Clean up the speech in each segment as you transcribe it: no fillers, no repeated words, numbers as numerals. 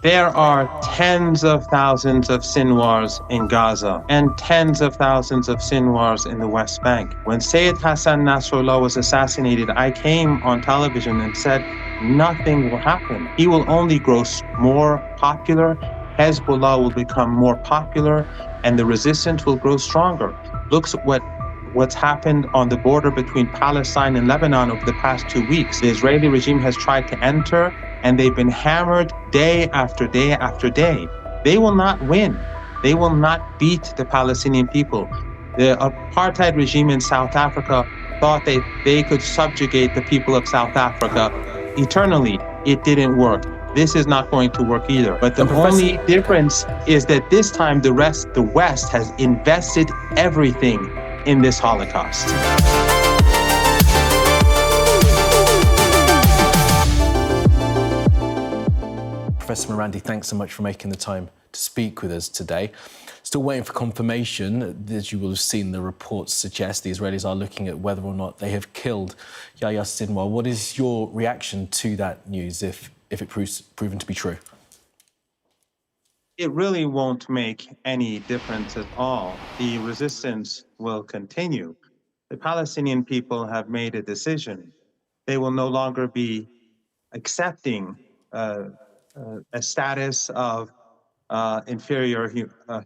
There are tens of thousands of Sinwars in Gaza and tens of thousands of Sinwars in the West Bank. When Sayyid Hassan Nasrallah was assassinated, I came on television and said, nothing will happen. He will only grow more popular. Hezbollah will become more popular and the resistance will grow stronger. Look what's happened on the border between Palestine and Lebanon over the past 2 weeks. The Israeli regime has tried to enter and they've been hammered day after day after day. They will not win. They will not beat the Palestinian people. The apartheid regime in South Africa thought they could subjugate the people of South Africa eternally. It didn't work. This is not going to work either. But the only difference is that this time the West has invested everything in this Holocaust. Professor Meirandy, thanks so much for making the time to speak with us today. Still waiting for confirmation. As you will have seen, the reports suggest the Israelis are looking at whether or not they have killed Yahya Sinwar. What is your reaction to that news if it proves proven to be true? It really won't make any difference at all. The resistance will continue. The Palestinian people have made a decision. They will no longer be accepting a status of inferior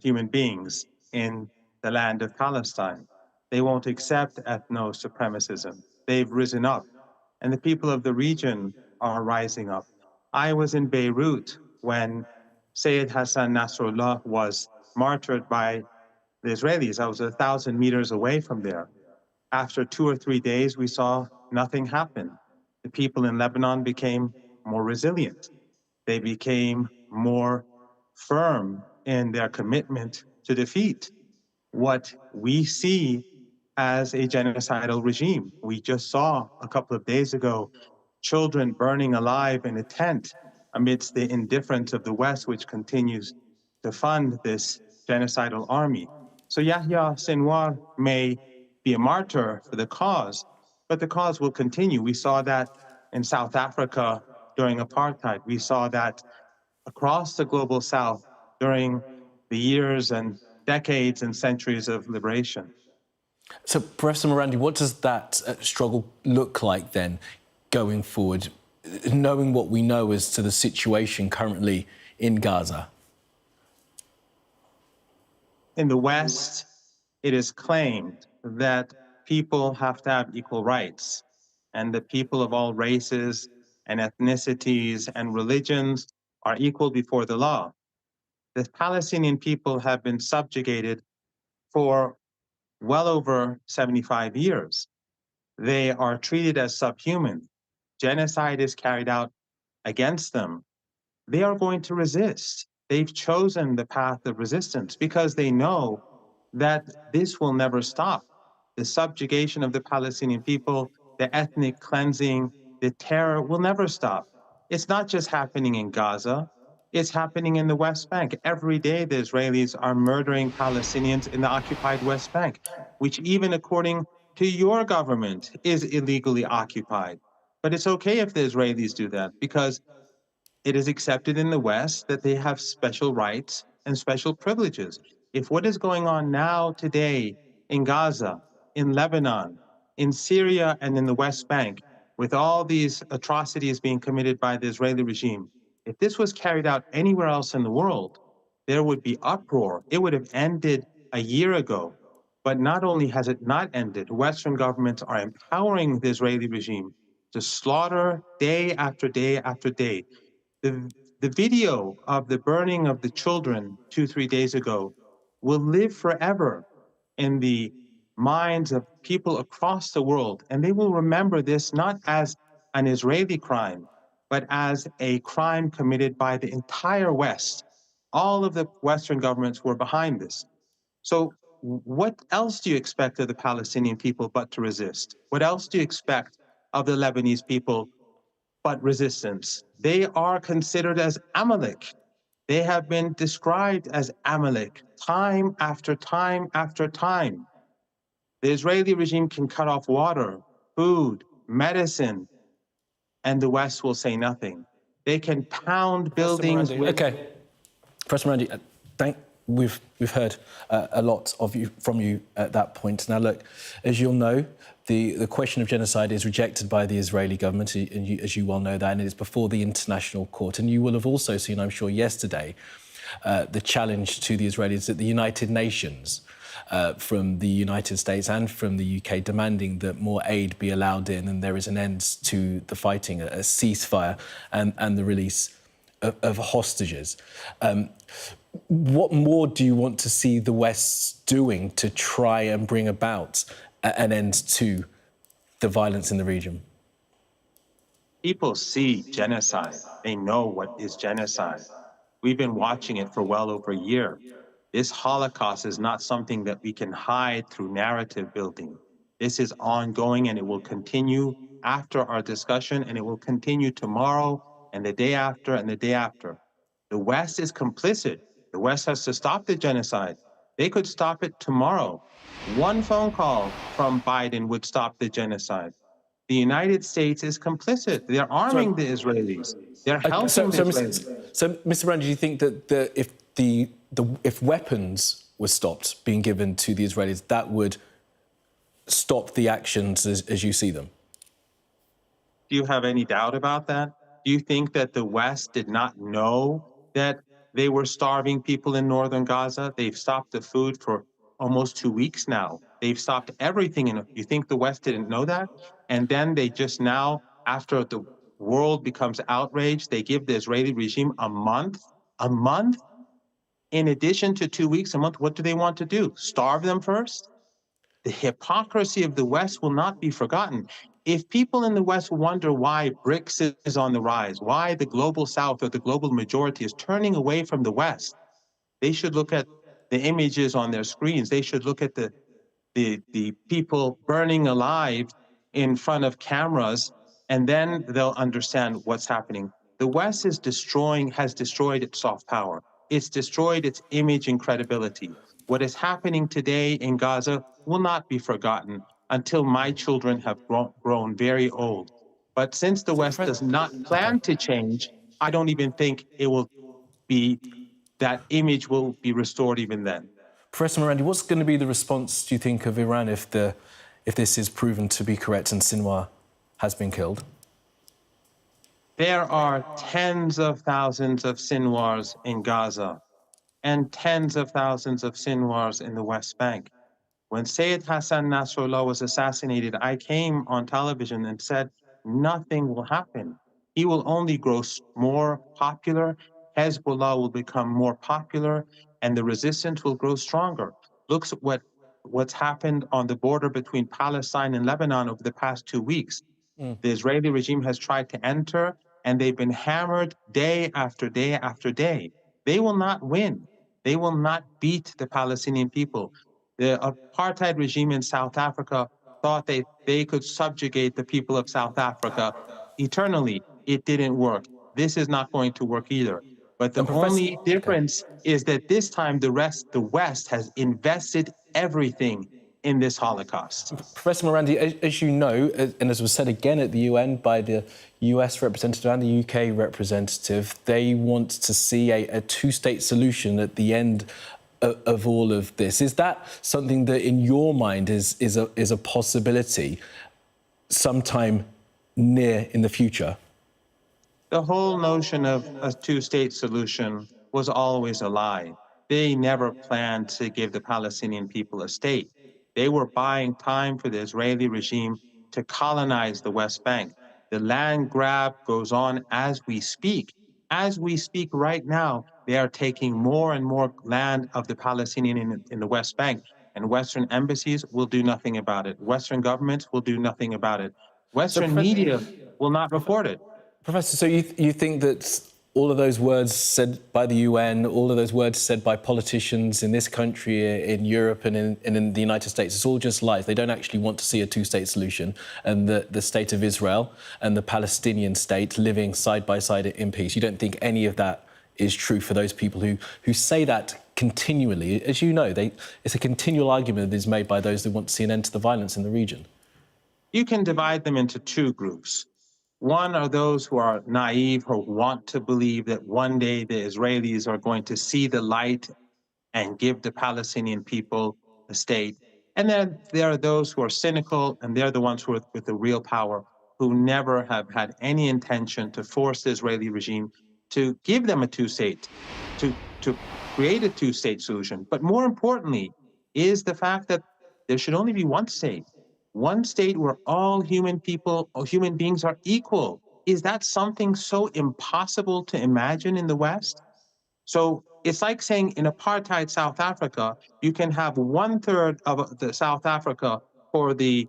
human beings in the land of Palestine. They won't accept ethno-supremacism. They've risen up, and the people of the region are rising up. I was in Beirut when Sayyid Hassan Nasrallah was martyred by the Israelis. I was 1,000 meters away from there. After 2 or 3 days, we saw nothing happen. The people in Lebanon became more resilient. They became more firm in their commitment to defeat what we see as a genocidal regime. We just saw a couple of days ago children burning alive in a tent amidst the indifference of the West, which continues to fund this genocidal army. So Yahya Sinwar may be a martyr for the cause, but the cause will continue. We saw that in South Africa during apartheid. We saw that across the global South during the years and decades and centuries of liberation. So, Professor Meirandy, what does that struggle look like then going forward, knowing what we know as to the situation currently in Gaza? In the West, it is claimed that people have to have equal rights, and that people of all races and ethnicities and religions are equal before the law. The Palestinian people have been subjugated for well over 75 years. They are treated as subhuman. Genocide is carried out against them. They are going to resist. They've chosen the path of resistance because they know that this will never stop. The subjugation of the Palestinian people, the ethnic cleansing, the terror will never stop. It's not just happening in Gaza, it's happening in the West Bank. Every day the Israelis are murdering Palestinians in the occupied West Bank, which even according to your government is illegally occupied. But it's okay if the Israelis do that because it is accepted in the West that they have special rights and special privileges. If what is going on now today in Gaza, in Lebanon, in Syria, and in the West Bank, with all these atrocities being committed by the Israeli regime, if this was carried out anywhere else in the world, there would be uproar. It would have ended a year ago. But not only has it not ended, Western governments are empowering the Israeli regime to slaughter day after day after day. The video of the burning of the children 2-3 days ago will live forever in the minds of people across the world. And they will remember this not as an Israeli crime, but as a crime committed by the entire West. All of the Western governments were behind this. So what else do you expect of the Palestinian people but to resist? What else do you expect of the Lebanese people but resistance? They are considered as Amalek. They have been described as Amalek time after time after time. The Israeli regime can cut off water, food, medicine, and the West will say nothing. They can pound buildings with... Okay. Professor Mierendi, we've heard a lot from you at that point. Now, look, as you'll know, the question of genocide is rejected by the Israeli government, and as you well know that, and it is before the International Court. And you will have also seen, I'm sure, yesterday, the challenge to the Israelis at the United Nations from the United States and from the UK, demanding that more aid be allowed in and there is an end to the fighting, a ceasefire and the release of hostages. What more do you want to see the West doing to try and bring about an end to the violence in the region? People see genocide. They know what is genocide. We've been watching it for well over a year. This Holocaust is not something that we can hide through narrative building. This is ongoing, and it will continue after our discussion, and it will continue tomorrow and the day after and the day after. The West is complicit. The West has to stop the genocide. They could stop it tomorrow. One phone call from Biden would stop the genocide. The United States is complicit. They're arming the Israelis. They're helping the Israelis. So, Mr. Mierendi, do you think that if weapons were stopped being given to the Israelis, that would stop the actions as you see them? Do you have any doubt about that? Do you think that the West did not know that they were starving people in northern Gaza? They've stopped the food for almost 2 weeks now. They've stopped everything. And you think the West didn't know that? And then they just now, after the world becomes outraged, they give the Israeli regime a month, in addition to 2 weeks, a month. What do they want to do? Starve them first? The hypocrisy of the West will not be forgotten. If people in the West wonder why BRICS is on the rise, why the global South or the global majority is turning away from the West, they should look at the images on their screens. They should look at the people burning alive in front of cameras, and then they'll understand what's happening. The West has destroyed its soft power. It's destroyed its image and credibility. What is happening today in Gaza will not be forgotten until my children have grown very old. But since the West does not plan to change, I don't even think it will be, that image will be restored even then. Professor Mierendi, what's going to be the response, do you think, of Iran if this is proven to be correct and Sinwar has been killed? There are tens of thousands of Sinwars in Gaza and tens of thousands of Sinwars in the West Bank. When Sayyid Hassan Nasrallah was assassinated, I came on television and said, nothing will happen. He will only grow more popular, Hezbollah will become more popular, and the resistance will grow stronger. Look at what's happened on the border between Palestine and Lebanon over the past 2 weeks. The Israeli regime has tried to enter, and they've been hammered day after day after day. They will not win. They will not beat the Palestinian people. The apartheid regime in South Africa thought they could subjugate the people of South Africa eternally. It didn't work. This is not going to work either. But the only difference is that this time the West has invested everything in this Holocaust. Professor Mierendi, as you know, and as was said again at the UN by the US representative and the UK representative, they want to see a two-state solution at the end of all of this. Is that something that in your mind is a possibility sometime near in the future? The whole notion of a two-state solution was always a lie. They never planned to give the Palestinian people a state. They were buying time for the Israeli regime to colonize the West Bank. The land grab goes on as we speak. As we speak right now, they are taking more and more land of the Palestinian in the West Bank, and Western embassies will do nothing about it. Western governments will do nothing about it. Western media will not report it. Professor, so you think that all of those words said by the UN, all of those words said by politicians in this country, in Europe and in the United States, it's all just lies. They don't actually want to see a two-state solution, and the state of Israel and the Palestinian state living side by side in peace. You don't think any of that is true for those people who say that continually? As you know, it's a continual argument that is made by those who want to see an end to the violence in the region. You can divide them into two groups. One are those who are naive, who want to believe that one day the Israelis are going to see the light and give the Palestinian people a state. And then there are those who are cynical, and they're the ones who are with the real power, who never have had any intention to force the Israeli regime to give them a two-state, to create a two-state solution. But more importantly is the fact that there should only be one state where all human people or human beings are equal. Is that something so impossible to imagine in the West? So it's like saying in apartheid South Africa, you can have 1/3 of the South Africa for the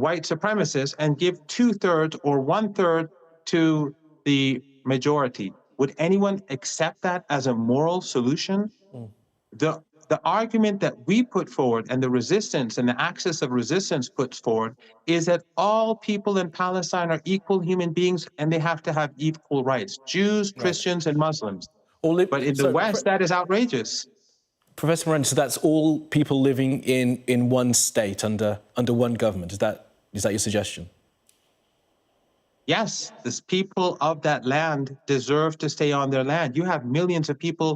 white supremacists and give 2/3 or 1/3 to the majority. Would anyone accept that as a moral solution? The argument that we put forward and the resistance and the axis of resistance puts forward is that all people in Palestine are equal human beings and they have to have equal rights, Jews, Christians, and Muslims. But in the West, that is outrageous. Professor Mيرندا, so that's all people living in one state under one government. Is that your suggestion? Yes, the people of that land deserve to stay on their land. You have millions of people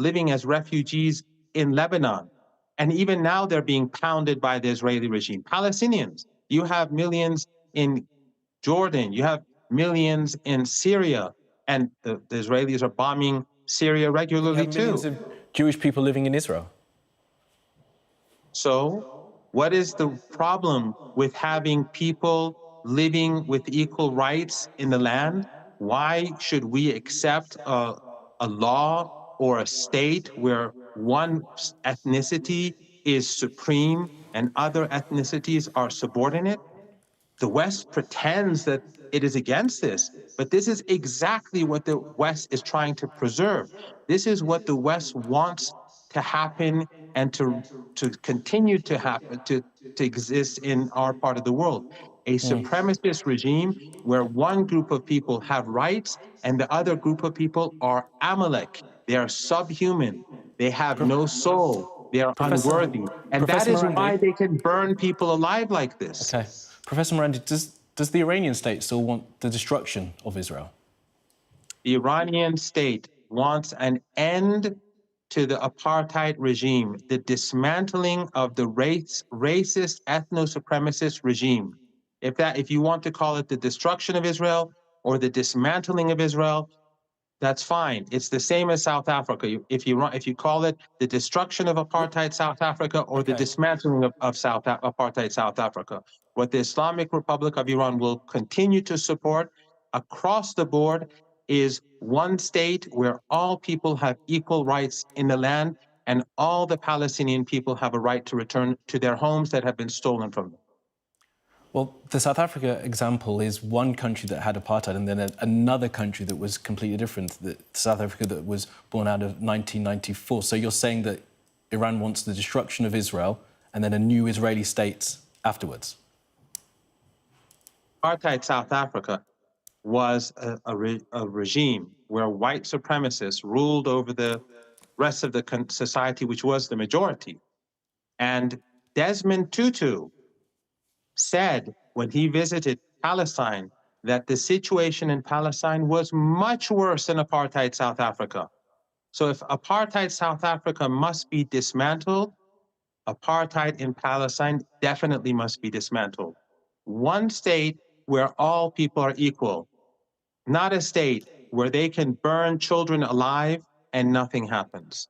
living as refugees in Lebanon, and even now they're being pounded by the Israeli regime. Palestinians, you have millions in Jordan, you have millions in Syria, and the Israelis are bombing Syria regularly You have millions too. of Jewish people living in Israel. So what is the problem with having people living with equal rights in the land? Why should we accept a law or a state where one ethnicity is supreme and other ethnicities are subordinate? The West pretends that it is against this, but this is exactly what the West is trying to preserve. This is what the West wants to happen and to continue to happen, to exist in our part of the world. A supremacist regime where one group of people have rights and the other group of people are Amalek. They are subhuman. They have no soul. They are unworthy. And that is why they can burn people alive like this. Okay. Professor Mيrnda, does the Iranian state still want the destruction of Israel? The Iranian state wants an end to the apartheid regime, the dismantling of the racist, ethno-supremacist regime. If you want to call it the destruction of Israel or the dismantling of Israel, that's fine. It's the same as South Africa. If you call it the destruction of apartheid South Africa or the dismantling of apartheid South Africa, what the Islamic Republic of Iran will continue to support across the board is one state where all people have equal rights in the land and all the Palestinian people have a right to return to their homes that have been stolen from them. Well, the South Africa example is one country that had apartheid and then another country that was completely different, South Africa that was born out of 1994. So you're saying that Iran wants the destruction of Israel and then a new Israeli state afterwards? Apartheid South Africa was a regime where white supremacists ruled over the rest of the society, which was the majority. And Desmond Tutu said when he visited Palestine that the situation in Palestine was much worse than apartheid South Africa. So if apartheid South Africa must be dismantled, apartheid in Palestine definitely must be dismantled. One state where all people are equal, not a state where they can burn children alive and nothing happens.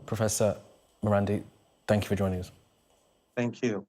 Professor Mيrnda, thank you for joining us. Thank you.